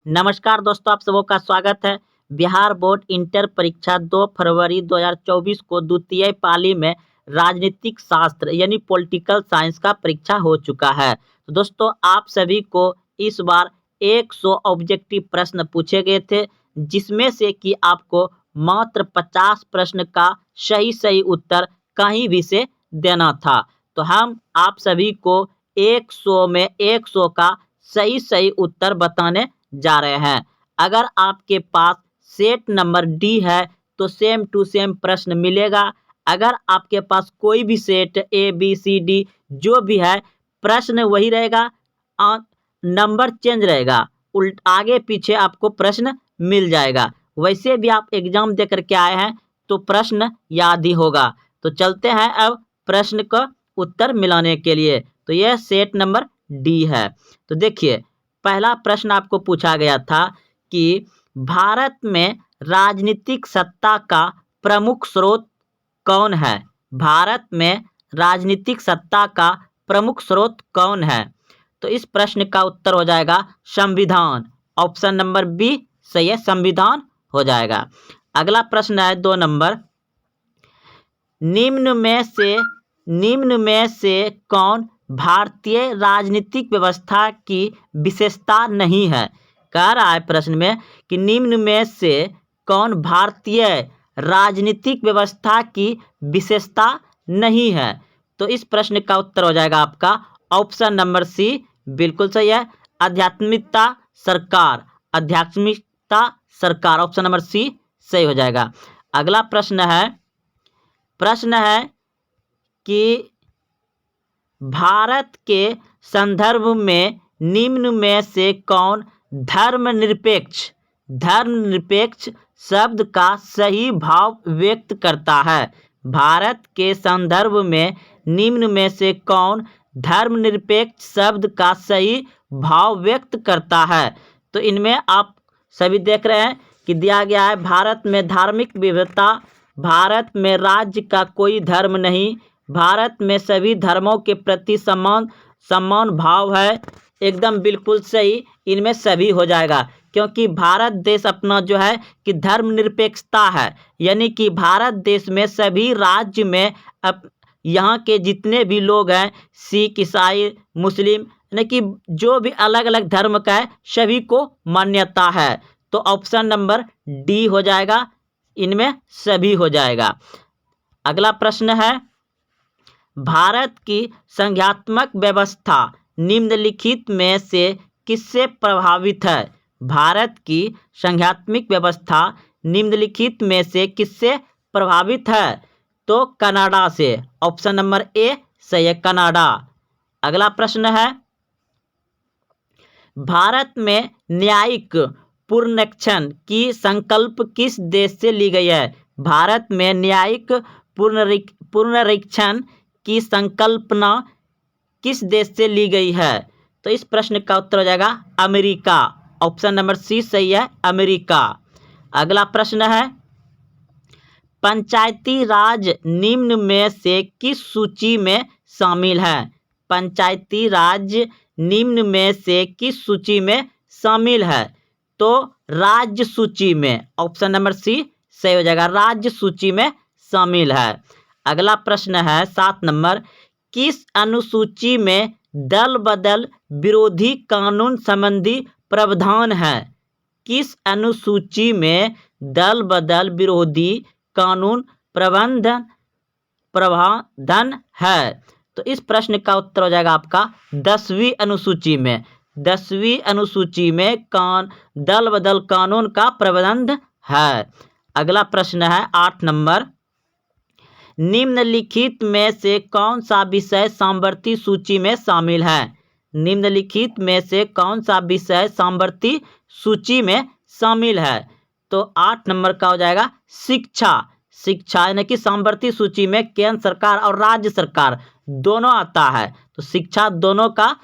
नमस्कार दोस्तों, आप सबों का स्वागत है। बिहार बोर्ड इंटर परीक्षा 2 फरवरी 2024 को द्वितीय पाली में राजनीतिक शास्त्र यानी पॉलिटिकल साइंस का परीक्षा हो चुका है। तो दोस्तों, आप सभी को इस बार 100 ऑब्जेक्टिव प्रश्न पूछे गए थे, जिसमें से कि आपको मात्र 50 प्रश्न का सही उत्तर कहीं भी से देना था। तो हम आप सभी को 100 में 100 का सही उत्तर बताने जा रहे हैं। अगर आपके पास सेट नंबर डी है तो सेम टू सेम प्रश्न मिलेगा। अगर आपके पास कोई भी set A B C D जो भी है, प्रश्न वही रहेगा, नंबर चेंज रहेगा, उल्ट आगे पीछे आपको प्रश्न मिल जाएगा। वैसे भी आप एग्जाम दे करके आए हैं तो प्रश्न याद ही होगा। तो चलते हैं अब प्रश्न का उत्तर मिलाने के लिए। तो यह सेट नंबर डी है। तो देखिए, पहला प्रश्न आपको पूछा गया था कि भारत में राजनीतिक सत्ता का प्रमुख स्रोत कौन है? भारत में राजनीतिक सत्ता का प्रमुख स्रोत कौन है? तो इस प्रश्न का उत्तर हो जाएगा संविधान। ऑप्शन नंबर बी सही है, संविधान हो जाएगा। अगला प्रश्न है 2 नंबर। निम्न में से कौन भारतीय राजनीतिक व्यवस्था की विशेषता नहीं है? कह रहा है प्रश्न में कि निम्न में से कौन भारतीय राजनीतिक व्यवस्था की विशेषता नहीं है? तो इस प्रश्न का उत्तर हो जाएगा आपका ऑप्शन नंबर सी, बिल्कुल सही है, आध्यात्मिकता सरकार। आध्यात्मिकता सरकार, ऑप्शन नंबर सी सही हो जाएगा। अगला प्रश्न है कि भारत के संदर्भ में निम्न में से कौन धर्मनिरपेक्ष शब्द का सही भाव व्यक्त करता है? भारत के संदर्भ में निम्न में से कौन धर्मनिरपेक्ष शब्द का सही भाव व्यक्त करता है? तो इनमें आप सभी देख रहे हैं कि दिया गया है भारत में धार्मिक विविधता, भारत में राज्य का कोई धर्म नहीं, भारत में सभी धर्मों के प्रति सम्मान भाव है। एकदम बिल्कुल सही, इनमें सभी हो जाएगा, क्योंकि भारत देश अपना जो है कि धर्मनिरपेक्षता है, यानी कि भारत देश में सभी राज्य में यहाँ के जितने भी लोग हैं, सिख, ईसाई, मुस्लिम, यानी कि जो भी अलग अलग धर्म का है, सभी को मान्यता है। तो ऑप्शन नंबर डी हो जाएगा, इनमें सभी हो जाएगा। अगला प्रश्न है, भारत की संघात्मक व्यवस्था निम्नलिखित में से किससे प्रभावित है? भारत की संघात्मक व्यवस्था निम्नलिखित में से किससे प्रभावित है? तो कनाडा से, ऑप्शन नंबर ए सही है, कनाडा। अगला प्रश्न है, भारत में न्यायिक पुनरीक्षण की संकल्प किस देश से ली गई है? भारत में न्यायिक पुनरीक्षण की संकल्पना किस देश से ली गई है? तो इस प्रश्न का उत्तर हो जाएगा अमेरिका। ऑप्शन नंबर सी सही है, अमेरिका। अगला प्रश्न है, पंचायती राज निम्न में से किस सूची में शामिल है? पंचायती राज निम्न में से किस सूची में शामिल है? तो राज्य सूची में, ऑप्शन नंबर सी सही हो जाएगा, राज्य सूची में शामिल है। अगला प्रश्न है 7 नंबर, किस अनुसूची में दल बदल विरोधी कानून संबंधी प्रावधान है? किस अनुसूची में दल बदल विरोधी कानून प्रावधान है? तो इस प्रश्न का उत्तर हो जाएगा आपका 10वीं अनुसूची में। 10वीं अनुसूची में दल बदल कानून का प्रावधान है। अगला प्रश्न है 8 नंबर, निम्नलिखित में से कौन सा विषय सामवर्ती सूची में शामिल है? निम्नलिखित में से कौन सा विषय सामवर्ती सूची में शामिल है? तो 8 नंबर का हो जाएगा शिक्षा, यानी कि सामवर्ती सूची में केंद्र सरकार और राज्य सरकार दोनों आता है, तो शिक्षा दोनों का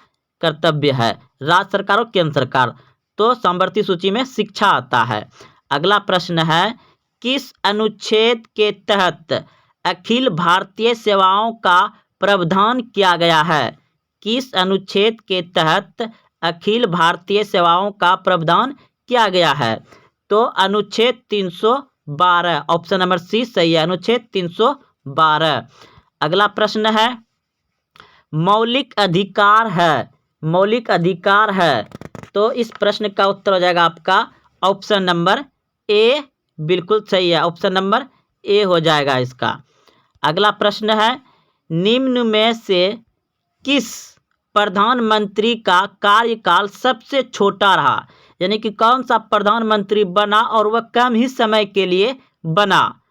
कर्तव्य है, राज्य सरकार और केंद्र सरकार, तो सामवर्ती सूची में शिक्षा आता है। अगला प्रश्न है, किस अनुच्छेद के तहत अखिल भारतीय सेवाओं का प्रावधान किया गया है? किस अनुच्छेद के तहत अखिल भारतीय सेवाओं का प्रावधान किया गया है? तो अनुच्छेद 312, ऑप्शन नंबर सी सही है, अनुच्छेद 312। अगला प्रश्न है, मौलिक अधिकार है, मौलिक अधिकार है, तो इस प्रश्न का उत्तर हो जाएगा आपका ऑप्शन नंबर ए, बिल्कुल सही है, ऑप्शन नंबर ए हो जाएगा इसका। अगला प्रश्न है, निम्न में से किस प्रधानमंत्री का कार्यकाल सबसे छोटा रहा? यानी कि कौन सा प्रधानमंत्री बना और वह कम ही समय के लिए बना,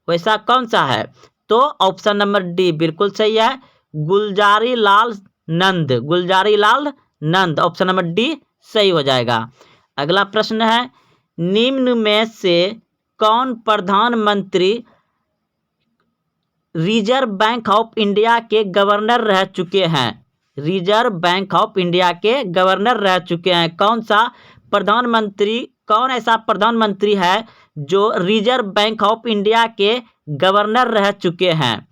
वैसा कौन सा है? तो ऑप्शन नंबर डी बिल्कुल सही है, गुलजारी लाल नंद, गुलजारी लाल नंद, ऑप्शन नंबर डी सही हो जाएगा। अगला प्रश्न है, निम्न में से कौन प्रधानमंत्री रिजर्व बैंक ऑफ इंडिया के गवर्नर रह चुके हैं? रिजर्व बैंक ऑफ इंडिया के गवर्नर रह चुके हैं। कौन सा प्रधानमंत्री, कौन ऐसा प्रधानमंत्री है जो रिजर्व बैंक ऑफ इंडिया के गवर्नर रह चुके हैं?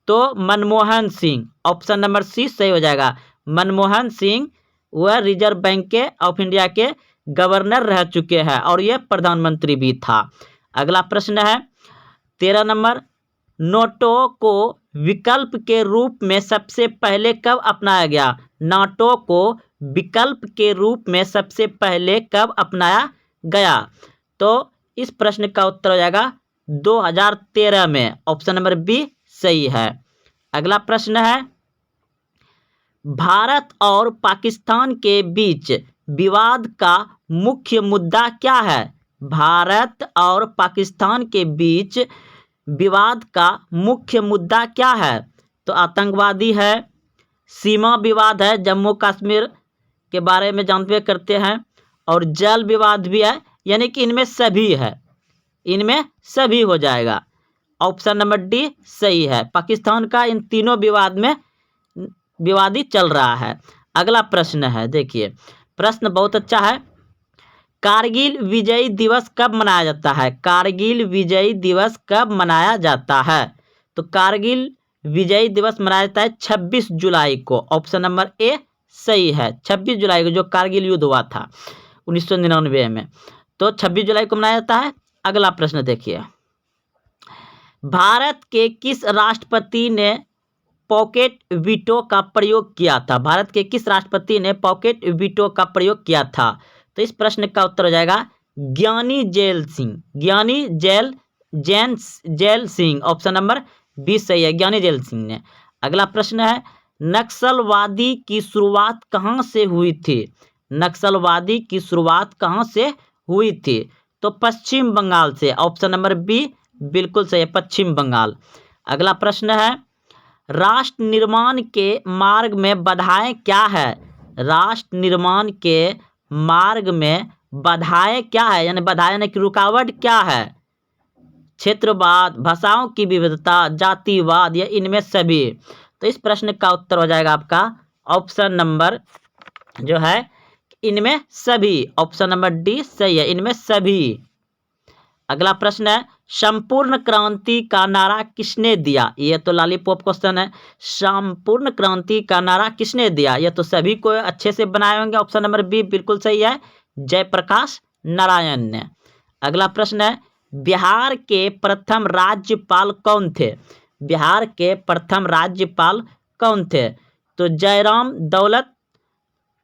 तो Manmohan Singh, option number C सही हो जाएगा, मनमोहन सिंह वह रिजर्व बैंक के ऑफ इंडिया के गवर्नर रह चुके हैं और यह प्रधानमंत्री भी था। अगला प्रश्न है 13 नंबर, नोटों को विकल्प के रूप में सबसे पहले कब अपनाया गया? नोटों को विकल्प के रूप में सबसे पहले कब अपनाया गया? तो इस प्रश्न का उत्तर हो जाएगा 2013 में, ऑप्शन नंबर बी सही है। अगला प्रश्न है, भारत और पाकिस्तान के बीच विवाद का मुख्य मुद्दा क्या है? भारत और पाकिस्तान के बीच विवाद का मुख्य मुद्दा क्या है? तो आतंकवादी है, सीमा विवाद है, जम्मू कश्मीर के बारे में जानते करते हैं, और जल विवाद भी है, यानी कि इनमें सभी है, इनमें सभी हो जाएगा, ऑप्शन नंबर डी सही है। पाकिस्तान का इन तीनों विवाद में विवादी चल रहा है। अगला प्रश्न है, देखिए प्रश्न बहुत अच्छा है, कारगिल विजय दिवस कब मनाया जाता है? कारगिल विजय दिवस कब मनाया जाता है? तो कारगिल विजय दिवस मनाया जाता है 26 जुलाई को, ऑप्शन नंबर ए सही है, 26 जुलाई को जो कारगिल युद्ध हुआ था 1999 में, तो 26 जुलाई को मनाया जाता है। अगला प्रश्न देखिए, भारत के किस राष्ट्रपति ने पॉकेट वीटो का प्रयोग किया था? भारत के किस राष्ट्रपति ने पॉकेट वीटो का प्रयोग किया था? तो इस प्रश्न का उत्तर हो जाएगा ज्ञानी Zail Singh, Giani Zail Singh, option number B सही है, ज्ञानी जेल सिंह ने। अगला प्रश्न है, नक्सलवादी की शुरुआत कहाँ से हुई थी? नक्सलवादी की शुरुआत कहाँ से हुई थी? तो पश्चिम बंगाल से, ऑप्शन नंबर बी बिल्कुल सही है, पश्चिम बंगाल। अगला प्रश्न है, राष्ट्र निर्माण के मार्ग में बाधाएं क्या है? राष्ट्र निर्माण के मार्ग में बाधाएं क्या है, यानी बाधाएं यानी कि रुकावट क्या है? क्षेत्रवाद, भाषाओं की विविधता, जातिवाद या इनमें सभी? तो इस प्रश्न का उत्तर हो जाएगा आपका ऑप्शन नंबर जो है इनमें सभी, ऑप्शन नंबर डी सही है, इनमें सभी। अगला प्रश्न है, संपूर्ण क्रांति का नारा किसने दिया? ये तो लॉलीपॉप क्वेश्चन है, संपूर्ण क्रांति का नारा किसने दिया? ये तो सभी को अच्छे से बनाए होंगे, ऑप्शन नंबर बी बिल्कुल सही है, जयप्रकाश नारायण ने। अगला प्रश्न है, बिहार के प्रथम राज्यपाल कौन थे? बिहार के प्रथम राज्यपाल कौन थे? तो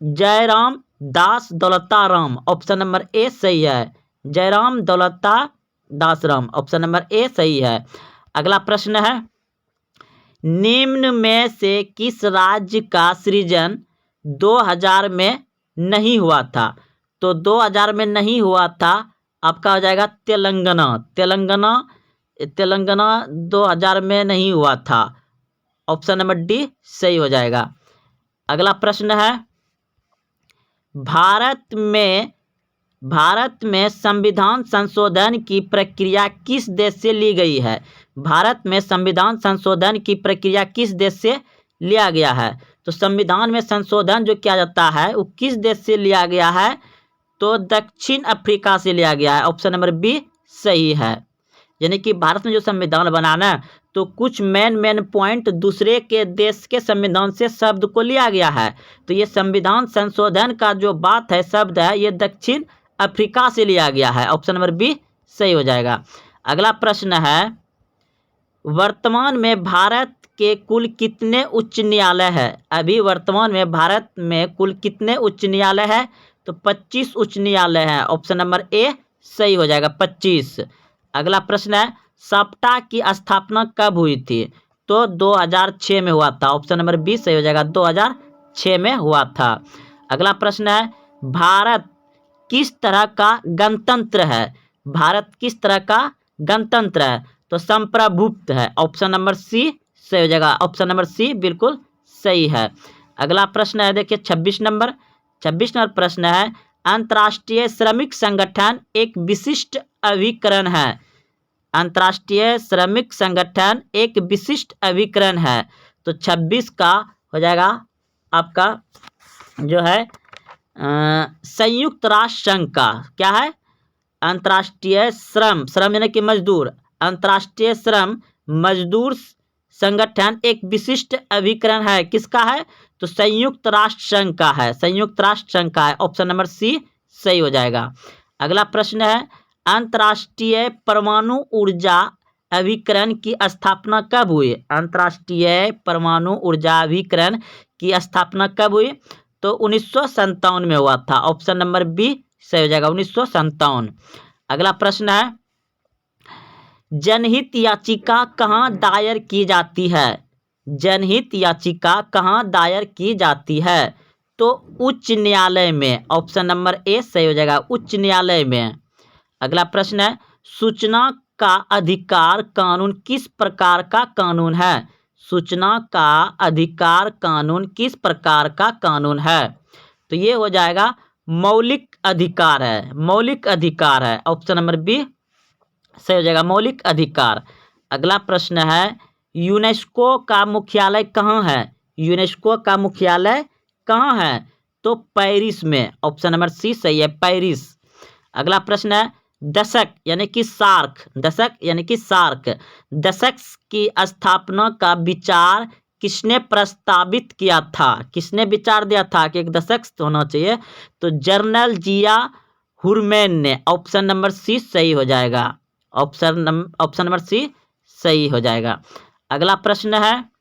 जयराम दास दौलताराम, ऑप्शन नंबर ए सही है, जयराम दौलता दासराम, ऑप्शन नंबर ए सही है। अगला प्रश्न है, निम्न में से किस राज्य का सृजन 2000 में नहीं हुआ था? तो 2000 में नहीं हुआ था, आपका हो जाएगा तेलंगाना, तेलंगाना 2000 में नहीं हुआ था, ऑप्शन नंबर डी सही हो जाएगा। अगला प्रश्न है, भारत में संविधान संशोधन की प्रक्रिया किस देश से ली गई है? भारत में संविधान संशोधन की प्रक्रिया किस देश से लिया गया है? तो संविधान में संशोधन जो किया जाता है वो किस देश से लिया गया है? तो दक्षिण अफ्रीका से लिया गया है, ऑप्शन नंबर बी सही है। यानी कि भारत में जो संविधान बनाना तो कुछ मेन पॉइंट दूसरे के देश के संविधान से शब्द को लिया गया है, तो ये संविधान संशोधन का जो बात है शब्द है ये दक्षिण अफ्रीका से लिया गया है। ऑप्शन नंबर बी सही हो जाएगा। अगला प्रश्न है, वर्तमान में भारत के कुल कितने उच्च न्यायालय है? अभी वर्तमान में भारत में कुल कितने उच्च न्यायालय है? तो 25 उच्च न्यायालय है। ऑप्शन नंबर ए सही हो जाएगा, 25। अगला प्रश्न है, सप्ताह की स्थापना कब हुई थी? तो 2006 में हुआ था। ऑप्शन नंबर बी सही हो जाएगा, 2006 में हुआ था। अगला प्रश्न है, भारत किस तरह का गणतंत्र है? भारत किस तरह का गणतंत्र है? तो संप्रभुत्व है। ऑप्शन नंबर सी सही हो जाएगा। ऑप्शन नंबर सी बिल्कुल सही है। अगला प्रश्न है, देखिए 26 नंबर प्रश्न है, अंतर्राष्ट्रीय श्रमिक संगठन एक विशिष्ट अभिकरण है। अंतर्राष्ट्रीय श्रमिक संगठन एक विशिष्ट अभिकरण है। तो 26 का हो जाएगा आपका जो है संयुक्त राष्ट्र संघ का क्या है? अंतर्राष्ट्रीय श्रम यानी कि मजदूर, अंतर्राष्ट्रीय श्रम मजदूर संगठन एक विशिष्ट अभिकरण है। किसका है? तो संयुक्त राष्ट्र संघ का है। संयुक्त राष्ट्र संघ का है। ऑप्शन नंबर सी सही हो जाएगा। अगला प्रश्न है, अंतर्राष्ट्रीय परमाणु ऊर्जा अभिकरण की स्थापना कब हुई? अंतर्राष्ट्रीय परमाणु ऊर्जा अभिकरण की स्थापना कब हुई? तो 1957 में हुआ था। ऑप्शन नंबर बी सही हो जाएगा, 1957। अगला प्रश्न है, जनहित याचिका कहाँ दायर की जाती है? जनहित याचिका कहाँ दायर की जाती है? तो उच्च न्यायालय में। ऑप्शन नंबर ए सही हो जाएगा, उच्च न्यायालय में। अगला प्रश्न है, सूचना का अधिकार कानून किस प्रकार का कानून है? सूचना का अधिकार कानून किस प्रकार का कानून है? तो ये हो जाएगा मौलिक अधिकार है। मौलिक अधिकार है। ऑप्शन नंबर बी सही हो जाएगा, मौलिक अधिकार। अगला प्रश्न है, यूनेस्को का मुख्यालय कहाँ है? यूनेस्को का मुख्यालय कहाँ है? तो पेरिस में। ऑप्शन नंबर सी सही है, पेरिस। अगला प्रश्न है, दशक यानी कि सार्क, दशक यानी कि सार्क, दशक की स्थापना का विचार किसने प्रस्तावित किया था? किसने विचार दिया था कि एक दशक होना चाहिए? तो जनरल जिया हुरमैन ने। ऑप्शन नंबर सी सही हो जाएगा। ऑप्शन नंबर सी सही हो जाएगा। अगला प्रश्न है,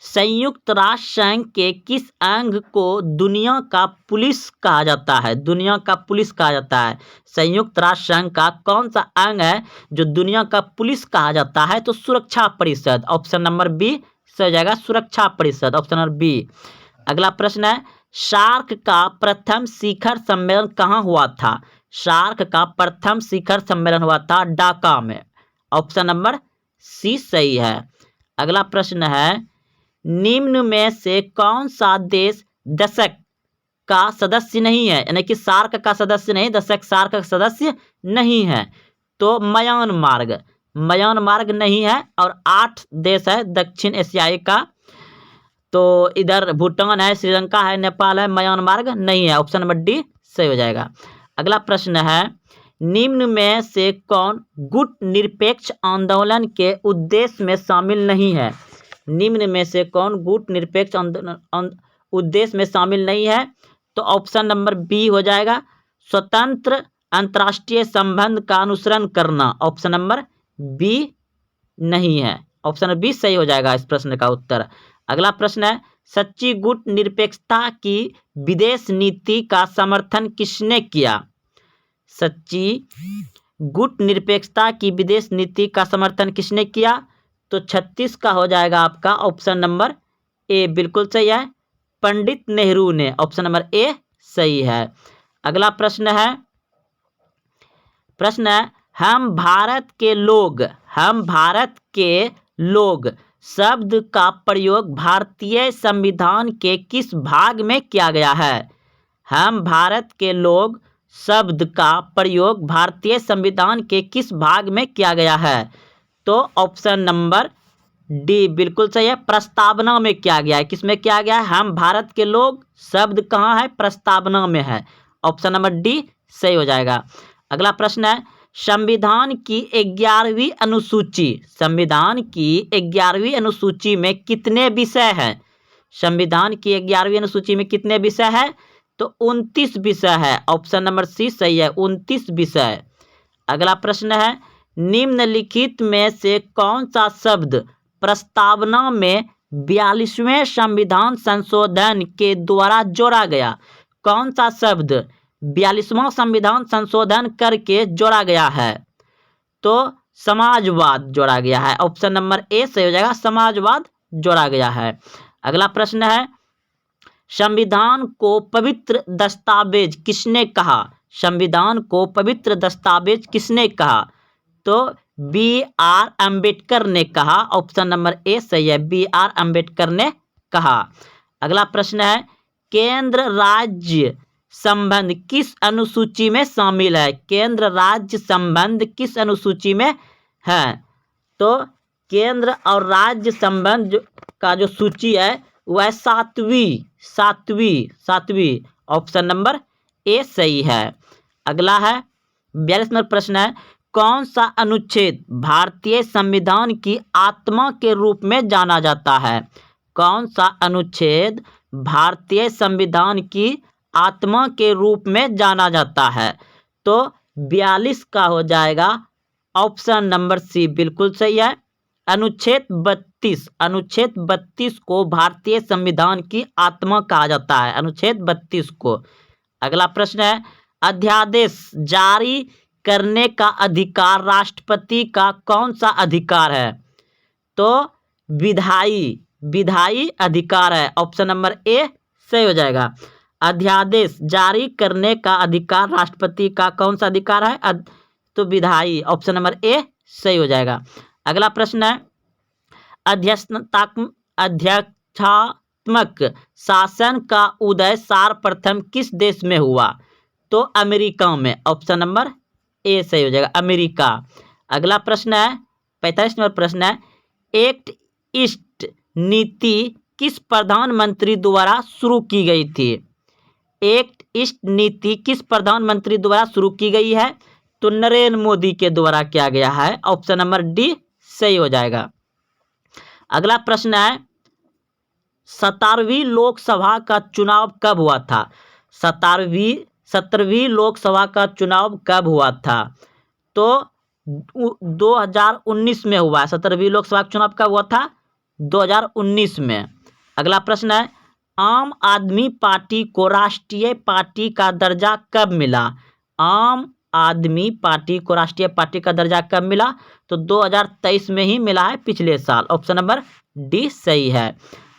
संयुक्त राष्ट्र संघ के किस अंग को दुनिया का पुलिस कहा जाता है? दुनिया का पुलिस कहा जाता है। संयुक्त राष्ट्र संघ का कौन सा अंग है जो दुनिया का पुलिस कहा जाता है? तो सुरक्षा परिषद। ऑप्शन नंबर बी सही हो जाएगा, सुरक्षा परिषद। Option number B. अगला प्रश्न है, सार्क का प्रथम शिखर सम्मेलन कहाँ हुआ था? सार्क का प्रथम शिखर सम्मेलन हुआ था ढाका में। ऑप्शन नंबर सी सही है। अगला प्रश्न है, निम्न में से कौन सा देश दशक का सदस्य नहीं है? यानी कि सार्क का सदस्य नहीं, दशक सार्क का सदस्य नहीं है। तो म्यांमार नहीं है। और 8 देश है दक्षिण एशियाई का। तो इधर भूटान है, श्रीलंका है, नेपाल है, म्यांमार नहीं है। ऑप्शन नंबर डी सही हो जाएगा। अगला प्रश्न है, निम्न में से कौन गुट निरपेक्ष आंदोलन के उद्देश्य में शामिल नहीं है? निम्न में से कौन गुट निरपेक्ष उद्देश्य में शामिल नहीं है? तो ऑप्शन नंबर बी हो जाएगा, स्वतंत्र अंतर्राष्ट्रीय संबंध का अनुसरण करना। ऑप्शन नंबर बी नहीं है। ऑप्शन नंबर बी सही हो जाएगा इस प्रश्न का उत्तर। अगला प्रश्न है, सच्ची गुट निरपेक्षता की विदेश नीति का समर्थन किसने किया? सच्ची गुट निरपेक्षता की विदेश नीति का समर्थन किसने किया? तो 36 का हो जाएगा आपका ऑप्शन नंबर ए बिल्कुल सही है, पंडित नेहरू ने। ऑप्शन नंबर ए सही है। अगला प्रश्न है, हम भारत के लोग शब्द का प्रयोग भारतीय संविधान के किस भाग में किया गया है? हम भारत के लोग शब्द का प्रयोग भारतीय संविधान के किस भाग में किया गया है? तो ऑप्शन नंबर डी बिल्कुल सही है, प्रस्तावना में किया गया है। किसमें किया गया है? हम भारत के लोग शब्द कहाँ है? प्रस्तावना में है। ऑप्शन नंबर डी सही हो जाएगा। अगला प्रश्न है, संविधान की 11वीं अनुसूची में कितने विषय हैं? संविधान की 11वीं अनुसूची में कितने विषय हैं? तो 29 विषय है। ऑप्शन नंबर सी सही है, 29 विषय। अगला प्रश्न है, निम्नलिखित में से कौन सा शब्द प्रस्तावना में 42वें संविधान संशोधन के द्वारा जोड़ा गया? कौन सा शब्द 42वां संविधान संशोधन करके जोड़ा गया है? तो समाजवाद जोड़ा गया है। ऑप्शन नंबर ए सही हो जाएगा, समाजवाद जोड़ा गया है। अगला प्रश्न है, संविधान को पवित्र दस्तावेज किसने कहा? संविधान को पवित्र दस्तावेज किसने कहा? तो B.R. अम्बेडकर ने कहा। ऑप्शन नंबर ए सही है, B.R. अम्बेडकर ने कहा। अगला प्रश्न है, केंद्र राज्य संबंध किस अनुसूची में शामिल है? केंद्र राज्य संबंध किस अनुसूची में है? तो केंद्र और राज्य संबंध का जो सूची है वह सातवीं। ऑप्शन नंबर ए सही है। अगला है 42 नंबर प्रश्न है, कौन सा अनुच्छेद भारतीय संविधान की आत्मा के रूप में जाना जाता है? कौन सा अनुच्छेद भारतीय संविधान की आत्मा के रूप में जाना जाता है? तो 42 का हो जाएगा ऑप्शन नंबर सी, बिल्कुल सही है, अनुच्छेद 32 को भारतीय संविधान की आत्मा कहा जाता है, अनुच्छेद 32 को। अगला प्रश्न है, अध्यादेश जारी करने का अधिकार राष्ट्रपति का कौन सा अधिकार है? तो विधायी अधिकार है। ऑप्शन नंबर ए सही हो जाएगा। अध्यादेश जारी करने का अधिकार राष्ट्रपति का कौन सा अधिकार है? तो विधायी। ऑप्शन नंबर ए सही हो जाएगा। अगला प्रश्न है, अध्यक्षात्मक शासन का उदय सर्वप्रथम किस देश में हुआ? तो अमेरिका में। ऑप्शन नंबर ए सही हो जाएगा, अमेरिका। अगला प्रश्न है 45 नंबर प्रश्न है, एक्ट ईस्ट नीति किस प्रधानमंत्री द्वारा शुरू की गई थी? एक्ट ईस्ट नीति किस प्रधानमंत्री द्वारा शुरू की गई है? तो नरेंद्र मोदी के द्वारा किया गया है। ऑप्शन नंबर डी सही हो जाएगा। अगला प्रश्न है, 17वीं लोकसभा का चुनाव कब हुआ था? 17वीं लोकसभा का चुनाव कब हुआ था? तो 2019 में हुआ है। 17वीं लोकसभा का चुनाव कब हुआ था? 2019 में। अगला प्रश्न है, आम आदमी पार्टी को राष्ट्रीय पार्टी का दर्जा कब मिला? आम आदमी पार्टी को राष्ट्रीय पार्टी का दर्जा कब मिला? तो 2023 में ही मिला है, पिछले साल। ऑप्शन नंबर डी सही है।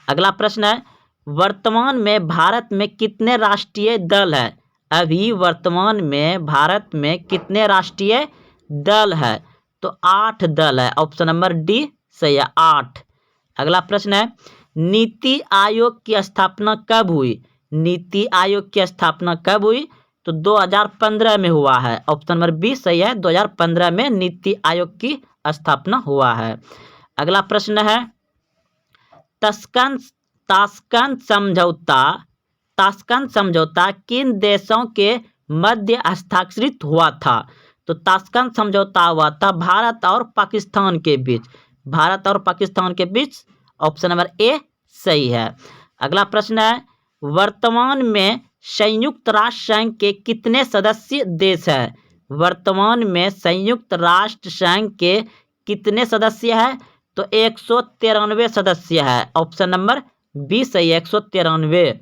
अगला प्रश्न है, वर्तमान में भारत में कितने राष्ट्रीय दल है? अभी वर्तमान में भारत में कितने राष्ट्रीय दल है? तो 8 दल है। ऑप्शन नंबर डी सही है, 8। अगला प्रश्न है, नीति आयोग की स्थापना कब हुई? नीति आयोग की स्थापना कब हुई? तो 2015 में हुआ है। ऑप्शन नंबर बी सही है, 2015 में नीति आयोग की स्थापना हुआ है। अगला प्रश्न है, ताशकंद समझौता किन देशों के मध्य हस्ताक्षरित हुआ था? तो ताशकंद समझौता हुआ था भारत और पाकिस्तान के बीच। भारत और पाकिस्तान के बीच। ऑप्शन नंबर ए सही है। अगला प्रश्न है, वर्तमान में संयुक्त राष्ट्र संघ के कितने सदस्य देश हैं? वर्तमान में संयुक्त राष्ट्र संघ के कितने सदस्य हैं? तो 193 सदस्य है। ऑप्शन नंबर बी सही है, 193।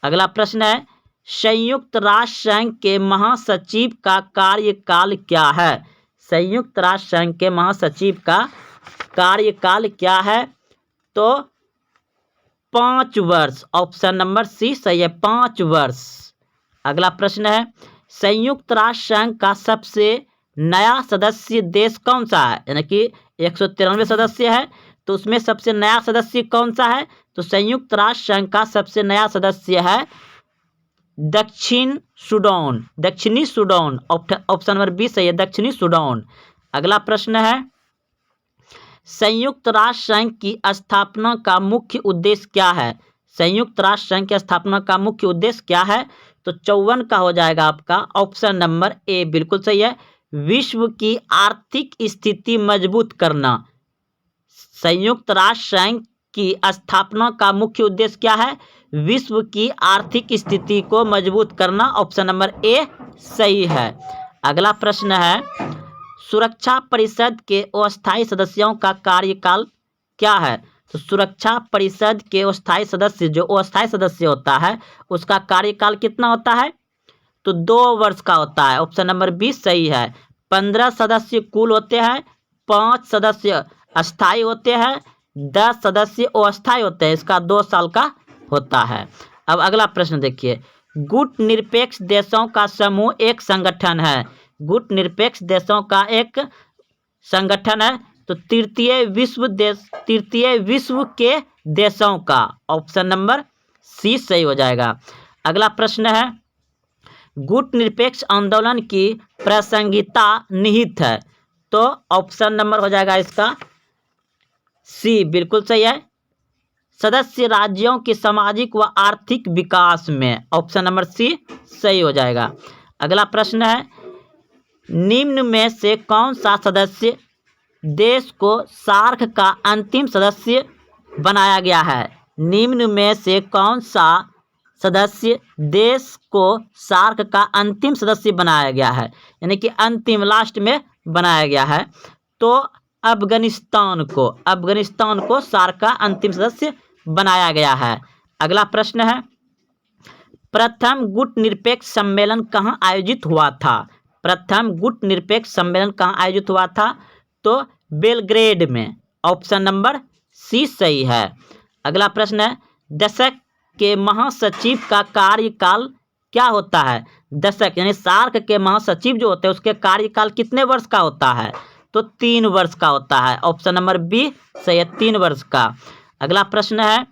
अगला प्रश्न है, संयुक्त राष्ट्र संघ के महासचिव का कार्यकाल क्या है? संयुक्त राष्ट्र संघ के महासचिव का कार्यकाल क्या है? तो 5 वर्ष। ऑप्शन नंबर सी सही है, 5 वर्ष। अगला प्रश्न है, संयुक्त राष्ट्र संघ का सबसे नया सदस्य देश कौन सा है? यानी कि 193 सदस्य है, तो उसमें सबसे नया सदस्य कौन सा है? तो संयुक्त राष्ट्र संघ का सबसे नया सदस्य है दक्षिणी सूडान। ऑप्शन नंबर बी सही है, दक्षिणी सूडान। अगला प्रश्न है, संयुक्त राष्ट्र संघ की स्थापना का मुख्य उद्देश्य क्या है? संयुक्त राष्ट्र संघ की स्थापना का मुख्य उद्देश्य क्या है? तो 54 का हो जाएगा आपका। ऑप्शन नंबर ए बिल्कुल सही है, विश्व की आर्थिक स्थिति मजबूत करना। संयुक्त राष्ट्र संघ की स्थापना का मुख्य उद्देश्य क्या है? विश्व की आर्थिक स्थिति को मजबूत करना। ऑप्शन नंबर ए सही है। अगला प्रश्न है, सुरक्षा परिषद के अस्थायी सदस्यों का कार्यकाल क्या है? तो सुरक्षा परिषद के अस्थायी सदस्य, जो अस्थायी सदस्य होता है, उसका कार्यकाल कितना होता है? तो 2 वर्ष का होता है। ऑप्शन नंबर बी सही है। 15 सदस्य कुल होते हैं, 5 सदस्य अस्थायी होते हैं, 10 सदस्य अस्थायी होते हैं। इसका 2 साल का होता है। अब अगला प्रश्न देखिए, गुट निरपेक्ष देशों का समूह एक संगठन है। गुट निरपेक्ष देशों का एक संगठन है। तो तृतीय विश्व के देशों का। ऑप्शन नंबर सी सही हो जाएगा। अगला प्रश्न है, गुट निरपेक्ष आंदोलन की प्रासंगिकता निहित है। तो ऑप्शन नंबर हो जाएगा इसका सी, बिल्कुल सही है। सदस्य राज्यों के सामाजिक व आर्थिक विकास में। ऑप्शन नंबर सी सही हो जाएगा। अगला प्रश्न है, निम्न में से कौन सा सदस्य देश को सार्क का अंतिम सदस्य बनाया गया है? निम्न में से कौन सा सदस्य देश को सार्क का अंतिम सदस्य बनाया गया है, यानी कि अंतिम लास्ट में बनाया गया है? तो अफगानिस्तान को सार्क का अंतिम सदस्य बनाया गया है। अगला प्रश्न है, प्रथम गुट निरपेक्ष सम्मेलन कहाँ आयोजित हुआ था? प्रथम गुट निरपेक्ष सम्मेलन कहाँ आयोजित हुआ था? तो बेलग्रेड में। ऑप्शन नंबर सी सही है। अगला प्रश्न है, दशक के महासचिव का कार्यकाल क्या होता है? दशक यानी सार्क के महासचिव जो होते हैं उसके कार्यकाल कितने वर्ष का होता है? तो 3 वर्ष का होता है। ऑप्शन नंबर बी सही है, 3 वर्ष का। अगला प्रश्न है,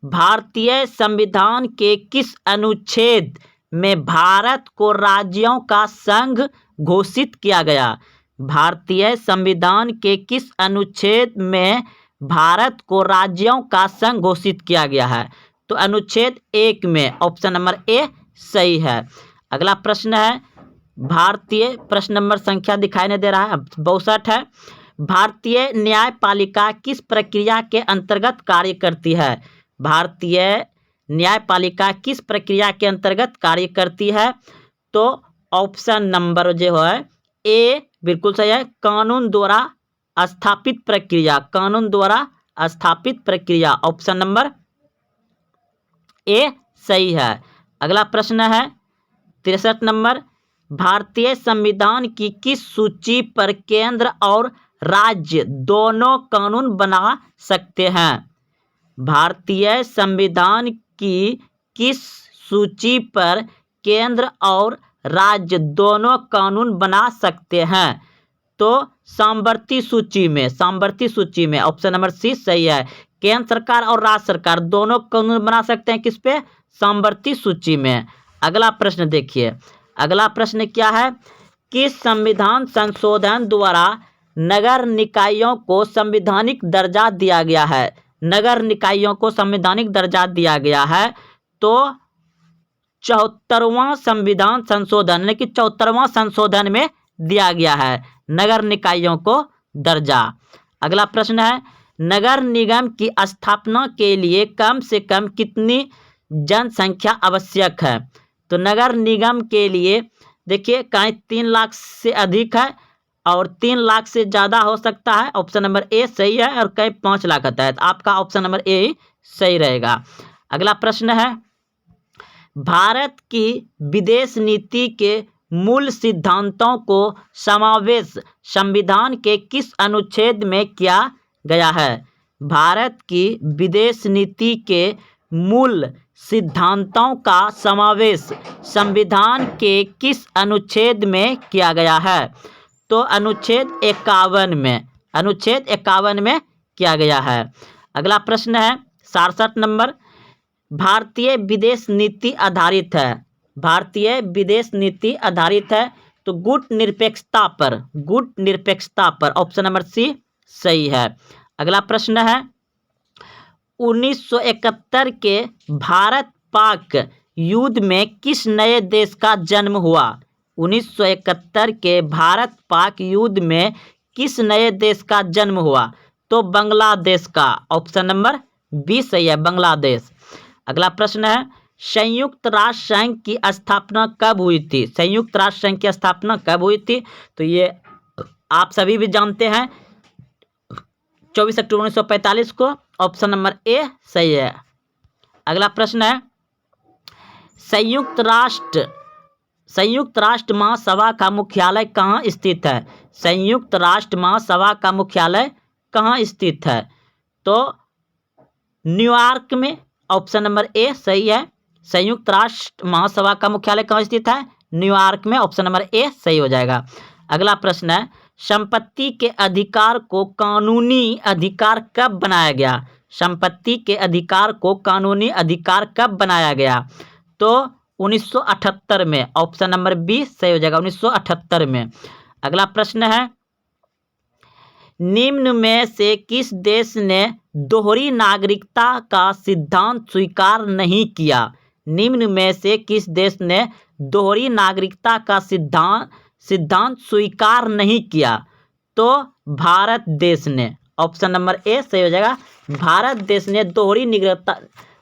भारतीय संविधान के किस अनुच्छेद में भारत को राज्यों का संघ घोषित किया गया? भारतीय संविधान के किस अनुच्छेद में भारत को राज्यों का संघ घोषित किया गया है? तो अनुच्छेद 1 में। ऑप्शन नंबर ए सही है। अगला प्रश्न है, प्रश्न नंबर संख्या दिखाई नहीं दे रहा है, 62 है। भारतीय न्यायपालिका किस प्रक्रिया के अंतर्गत कार्य करती है? भारतीय न्यायपालिका किस प्रक्रिया के अंतर्गत कार्य करती है? तो ऑप्शन नंबर जो है ए बिल्कुल सही है, कानून द्वारा स्थापित प्रक्रिया। ऑप्शन नंबर ए सही है। अगला प्रश्न है 63 नंबर, भारतीय संविधान की किस सूची पर केंद्र और राज्य दोनों कानून बना सकते हैं? भारतीय संविधान की किस सूची पर केंद्र और राज्य दोनों कानून बना सकते हैं? तो सामवर्ती सूची में। ऑप्शन नंबर सी सही है। केंद्र सरकार और राज्य सरकार दोनों कानून बना सकते हैं किस पे? सामवर्ती सूची में। अगला प्रश्न देखिए, अगला प्रश्न क्या है, किस संविधान संशोधन द्वारा नगर निकायों को संवैधानिक दर्जा दिया गया है? नगर निकायों को संवैधानिक दर्जा दिया गया है। तो 74वां संविधान संशोधन, यानी कि 74वां संशोधन में दिया गया है नगर निकायों को दर्जा। अगला प्रश्न है, नगर निगम की स्थापना के लिए कम से कम कितनी जनसंख्या आवश्यक है? तो नगर निगम के लिए देखिए, कहीं 3 लाख से अधिक है और 3 लाख से ज़्यादा हो सकता है। ऑप्शन नंबर ए सही है। और कहीं 5 लाख आता है, तो आपका ऑप्शन नंबर ए ही सही रहेगा। अगला प्रश्न है, भारत की विदेश नीति के मूल सिद्धांतों को समावेश संविधान के किस अनुच्छेद में किया गया है? भारत की विदेश नीति के मूल सिद्धांतों का समावेश संविधान के किस अनुच्छेद में किया गया है? तो अनुच्छेद 51 में किया गया है। अगला प्रश्न है 67 नंबर, भारतीय विदेश नीति आधारित है तो गुट निरपेक्षता पर। ऑप्शन नंबर सी सही है। अगला प्रश्न है, 1971 के भारत पाक युद्ध में किस नए देश का जन्म हुआ? 1971 के भारत पाक युद्ध में किस नए देश का जन्म हुआ? तो बांग्लादेश का। ऑप्शन नंबर बी सही है, बांग्लादेश। अगला प्रश्न है, संयुक्त राष्ट्र संघ की स्थापना कब हुई थी? संयुक्त राष्ट्र संघ की स्थापना कब हुई थी? तो ये आप सभी भी जानते हैं, 24 अक्टूबर 1945 को। ऑप्शन नंबर ए सही है। अगला प्रश्न है, संयुक्त राष्ट्र महासभा का मुख्यालय कहाँ स्थित है? संयुक्त राष्ट्र महासभा का मुख्यालय कहाँ स्थित है? तो न्यूयॉर्क में। ऑप्शन नंबर ए सही है। संयुक्त राष्ट्र महासभा का मुख्यालय कहाँ स्थित है? न्यूयॉर्क में। ऑप्शन नंबर ए सही हो जाएगा। अगला प्रश्न है, संपत्ति के अधिकार को कानूनी अधिकार कब बनाया गया? संपत्ति के अधिकार को कानूनी अधिकार कब बनाया गया? तो 1978 में। ऑप्शन नंबर बी सही हो जाएगा, 1978 में। अगला प्रश्न है, निम्न में से किस देश ने दोहरी नागरिकता का सिद्धांत स्वीकार नहीं किया? निम्न में से किस देश ने दोहरी नागरिकता का सिद्धांत स्वीकार नहीं किया? तो भारत देश ने। ऑप्शन नंबर ए सही हो जाएगा, भारत देश ने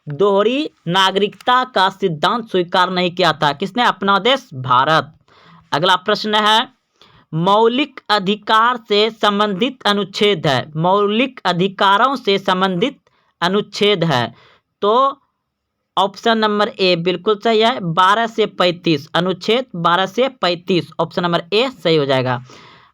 दोहरी नागरिकता का सिद्धांत स्वीकार नहीं किया था। किसने? अपना देश भारत। अगला प्रश्न है, मौलिक अधिकार से संबंधित अनुच्छेद है। मौलिक अधिकारों से संबंधित अनुच्छेद है। तो ऑप्शन नंबर ए बिल्कुल सही है, 12 से 35। अनुच्छेद 12 से 35। ऑप्शन नंबर ए सही हो जाएगा।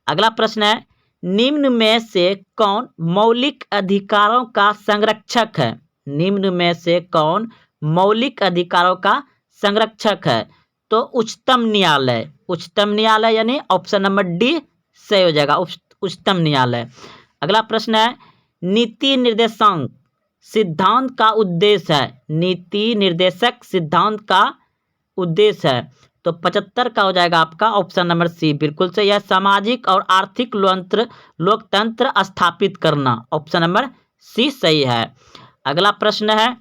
अगला प्रश्न है, निम्न में से कौन मौलिक अधिकारों का संरक्षक है? निम्न में से कौन मौलिक अधिकारों का संरक्षक है? तो उच्चतम न्यायालय। उच्चतम न्यायालय यानी ऑप्शन नंबर डी सही हो जाएगा, उच्चतम न्यायालय। अगला प्रश्न है, नीति निर्देशांक सिद्धांत का उद्देश्य है। नीति निर्देशक सिद्धांत का उद्देश्य है। तो 75 का हो जाएगा आपका ऑप्शन नंबर सी बिल्कुल सही है, सामाजिक और आर्थिक लोकतंत्र स्थापित करना। ऑप्शन नंबर सी सही है। अगला प्रश्न है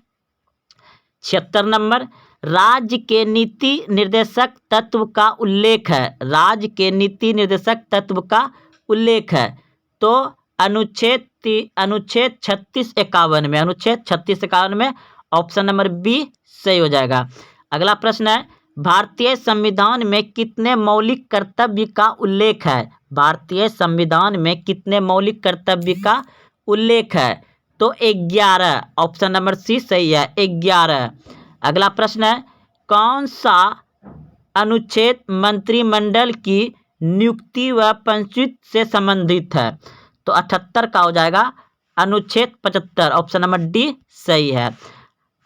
76 नंबर, राज्य के नीति निर्देशक तत्व का उल्लेख है। राज्य के नीति निर्देशक तत्व का उल्लेख है। तो अनुच्छेद 3651 में। अनुच्छेद 3651 में। ऑप्शन नंबर बी सही हो जाएगा। अगला प्रश्न है, भारतीय संविधान में कितने मौलिक कर्तव्य का उल्लेख है? भारतीय संविधान में कितने मौलिक कर्तव्य का उल्लेख है? तो 11। ऑप्शन नंबर सी सही है, 11। अगला प्रश्न है, कौन सा अनुच्छेद मंत्रिमंडल की नियुक्ति व पंचायत से संबंधित है? तो 78 का हो जाएगा अनुच्छेद 75। ऑप्शन नंबर डी सही है।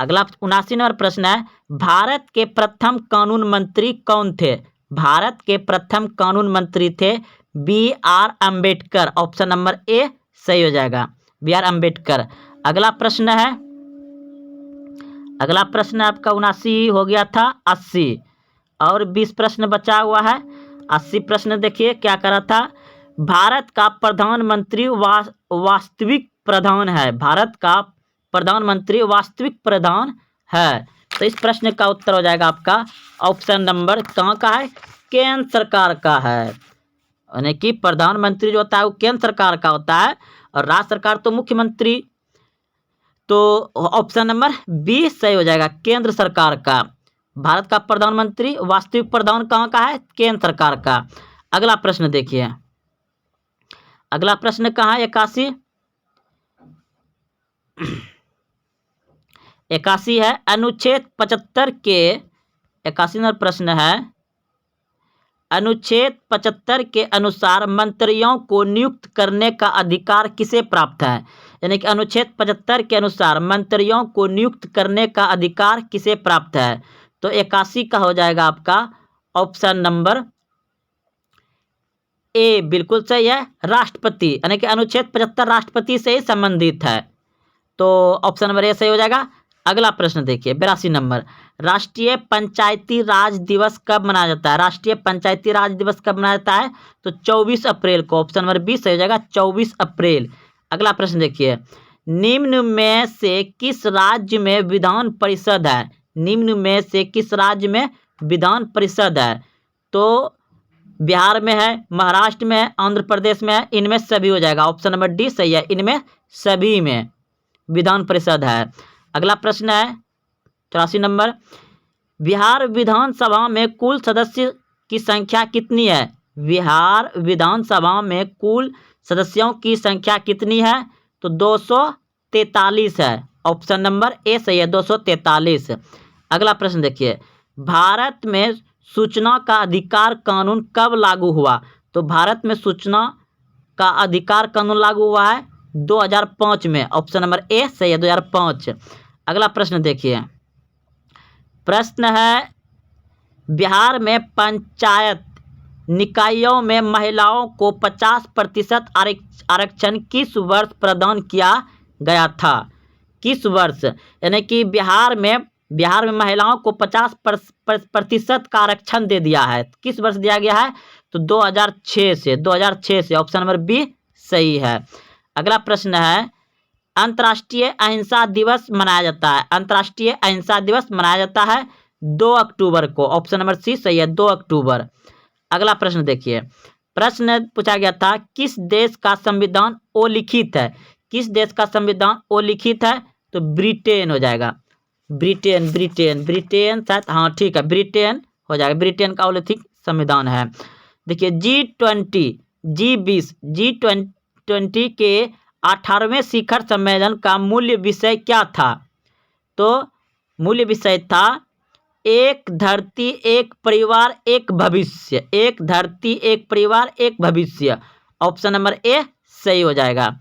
अगला 79 नंबर प्रश्न है, भारत के प्रथम कानून मंत्री कौन थे? भारत के प्रथम कानून मंत्री थे BR Ambedkar. Option number A सही हो जाएगा, BR अम्बेडकर। अगला प्रश्न आपका 79 हो गया था, 80 और 20 प्रश्न बचा हुआ है। 80 प्रश्न देखिए क्या करा था, भारत का प्रधानमंत्री वास्तविक प्रधान है। भारत का प्रधानमंत्री वास्तविक प्रधान है। तो इस प्रश्न का उत्तर हो जाएगा आपका ऑप्शन नंबर कहाँ का है? केंद्र सरकार का है। यानी कि प्रधानमंत्री जो होता है वो केंद्र सरकार का होता है और राज्य सरकार तो मुख्यमंत्री। तो ऑप्शन नंबर बी सही हो जाएगा, केंद्र सरकार का। भारत का प्रधानमंत्री वास्तविक प्रधान कहाँ का है? केंद्र सरकार का। अगला प्रश्न देखिए, अगला प्रश्न कहाँ है? 81 है। अनुच्छेद 75 के 81 नंबर प्रश्न है, अनुच्छेद 75 के अनुसार मंत्रियों को नियुक्त करने का अधिकार किसे प्राप्त है? यानी कि अनुच्छेद 75 के अनुसार मंत्रियों को नियुक्त करने का अधिकार किसे प्राप्त है? तो 81 का हो जाएगा आपका ऑप्शन नंबर ए बिल्कुल सही है, राष्ट्रपति। यानी कि अनुच्छेद 75 राष्ट्रपति से ही संबंधित है। तो ऑप्शन नंबर ए सही हो जाएगा। अगला प्रश्न देखिए 82 नंबर, राष्ट्रीय पंचायती राज दिवस कब मनाया जाता है? राष्ट्रीय पंचायती राज दिवस कब मनाया जाता है? तो 24 अप्रैल को। ऑप्शन नंबर बी सही हो जाएगा, 24 अप्रैल। अगला प्रश्न देखिए, निम्न में से किस राज्य में विधान परिषद है? निम्न में से किस राज्य में विधान परिषद है? तो बिहार में है, महाराष्ट्र में है, आंध्र प्रदेश में है, इनमें सभी हो जाएगा। ऑप्शन नंबर डी सही है, इनमें सभी में विधान परिषद है। अगला प्रश्न है 84 नंबर, बिहार विधानसभा में कुल सदस्य की संख्या कितनी है? बिहार विधानसभा में कुल सदस्यों की संख्या कितनी है? तो 243 है। ऑप्शन नंबर ए सही है, 243। अगला प्रश्न देखिए, भारत में सूचना का अधिकार कानून कब लागू हुआ? तो भारत में सूचना का अधिकार कानून लागू हुआ है 2005 में। ऑप्शन नंबर ए सही है, 2005। अगला प्रश्न देखिए, प्रश्न है, बिहार में पंचायत निकायों में महिलाओं को 50% आरक्षण किस वर्ष प्रदान किया गया था? किस वर्ष? यानी कि बिहार में महिलाओं को 50% का आरक्षण दे दिया है। किस वर्ष दिया गया है? तो 2006 से। ऑप्शन नंबर बी सही है। अगला प्रश्न है, अंतर्राष्ट्रीय अहिंसा दिवस मनाया जाता है। अंतर्राष्ट्रीय अहिंसा दिवस मनाया जाता है 2 अक्टूबर को। ऑप्शन नंबर सी सही है, 2 अक्टूबर। अगला प्रश्न देखिए, प्रश्न पूछा गया था, किस देश का संविधान अलिखित है? किस देश का संविधान अलिखित है? तो ब्रिटेन हो जाएगा। ब्रिटेन शायद, हाँ ठीक है, ब्रिटेन हो जाएगा। ब्रिटेन का अलिखित संविधान है। देखिए G20 के 18वें शिखर सम्मेलन का मूल विषय क्या था? तो मूल विषय था एक धरती एक परिवार एक भविष्य। एक धरती एक परिवार एक भविष्य। ऑप्शन नंबर ए सही हो जाएगा।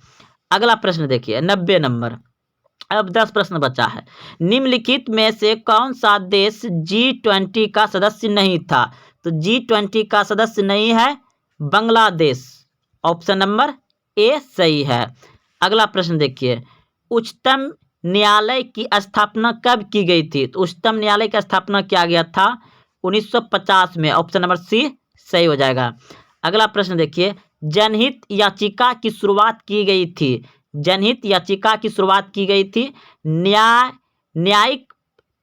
अगला प्रश्न देखिए 90 नंबर। अब 10 प्रश्न बचा है। निम्नलिखित में से कौन सा देश G20 का सदस्य नहीं था? तो G20 का सदस्य नहीं है बांग्लादेश। ऑप्शन नंबर ए सही है। अगला प्रश्न देखिए, उच्चतम न्यायालय की स्थापना कब की गई थी? तो उच्चतम न्यायालय की स्थापना किया गया था 1950 में। ऑप्शन नंबर सी सही हो जाएगा। अगला प्रश्न देखिए, जनहित याचिका की शुरुआत की गई थी। जनहित याचिका की शुरुआत की गई थी न्यायिक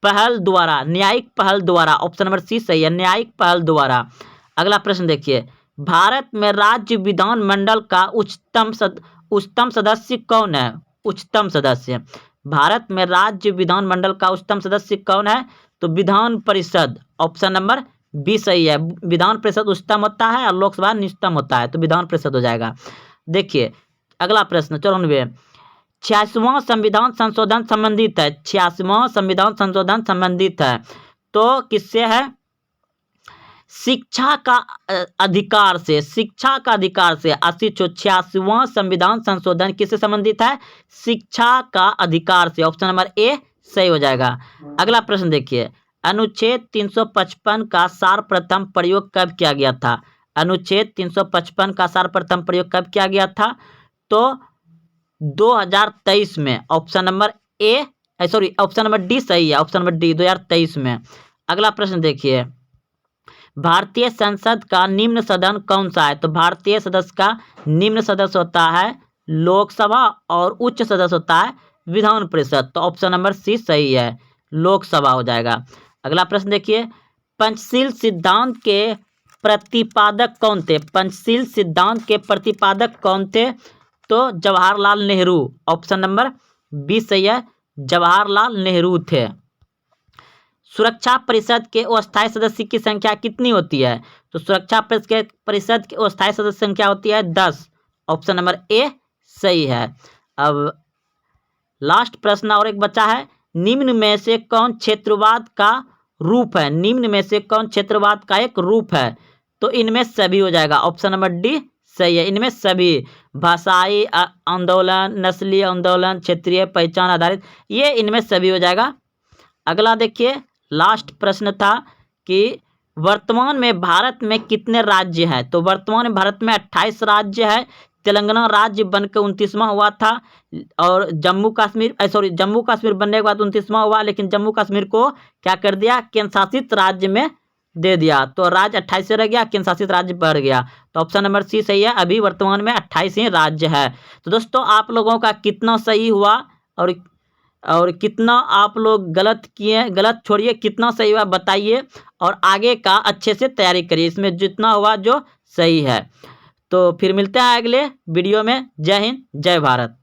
पहल द्वारा। ऑप्शन नंबर सी सही है, न्यायिक पहल द्वारा। अगला प्रश्न देखिए, भारत में राज्य विधानमंडल का उच्चतम सदस्य कौन है? उच्चतम सदस्य भारत में राज्य विधानमंडल का उच्चतम सदस्य कौन है? तो Vidhan Parishad. Option number B सही है। विधान परिषद उच्चतम होता है और लोकसभा निम्नतम होता है, तो विधान परिषद हो जाएगा। देखिए अगला प्रश्न 94, 86वां संविधान संशोधन संबंधित है। 86वां संविधान संशोधन संबंधित है तो किससे है? शिक्षा का अधिकार से। 86वां संविधान संशोधन किससे संबंधित है? शिक्षा का अधिकार से। ऑप्शन नंबर ए सही हो जाएगा। अगला प्रश्न देखिए, अनुच्छेद 355 का सर्वप्रथम प्रयोग कब किया गया था? अनुच्छेद 355 का सर्वप्रथम प्रयोग कब किया गया था? तो 2023 में। Option number option number D सही है। ऑप्शन नंबर डी 2023 में। अगला प्रश्न देखिए, भारतीय संसद का निम्न सदन कौन सा है? तो भारतीय सदस्य का निम्न सदस्य होता है लोकसभा और उच्च सदस्य होता है विधान परिषद। तो ऑप्शन नंबर सी सही है, लोकसभा हो जाएगा। अगला प्रश्न देखिए, पंचशील सिद्धांत के प्रतिपादक कौन थे? पंचशील सिद्धांत के प्रतिपादक कौन थे? तो Jawaharlal Nehru. Option number B सही है, जवाहरलाल नेहरू थे। सुरक्षा परिषद के अस्थायी सदस्य की संख्या कितनी होती है? तो सुरक्षा परिषद की अस्थायी सदस्य संख्या होती है 10। ऑप्शन नंबर ए सही है। अब लास्ट प्रश्न और एक बचा है, निम्न में से कौन क्षेत्रवाद का रूप है? निम्न में से कौन क्षेत्रवाद का एक रूप है? तो इनमें सभी हो जाएगा। ऑप्शन नंबर डी सही है, इनमें सभी। भाषाई आंदोलन, नस्लीय आंदोलन, क्षेत्रीय पहचान आधारित, ये इनमें सभी हो जाएगा। अगला देखिए, लास्ट प्रश्न था कि वर्तमान में भारत में कितने राज्य हैं? तो वर्तमान में भारत में 28 राज्य है। तेलंगाना राज्य बनकर 29वां हुआ था और जम्मू कश्मीर बनने के बाद 29वां हुआ, लेकिन जम्मू कश्मीर को क्या कर दिया? केंद्र शासित राज्य में दे दिया, तो राज्य 28 से रह गया, केंद्र शासित राज्य बढ़ गया। तो ऑप्शन नंबर सी सही है, अभी वर्तमान में 28 ही राज्य है। तो दोस्तों आप लोगों का कितना सही हुआ और कितना आप लोग गलत किए, गलत छोड़िए, कितना सही हुआ बताइए और आगे का अच्छे से तैयारी करिए, इसमें जितना हुआ जो सही है। तो फिर मिलते हैं अगले वीडियो में। जय हिंद, जय भारत।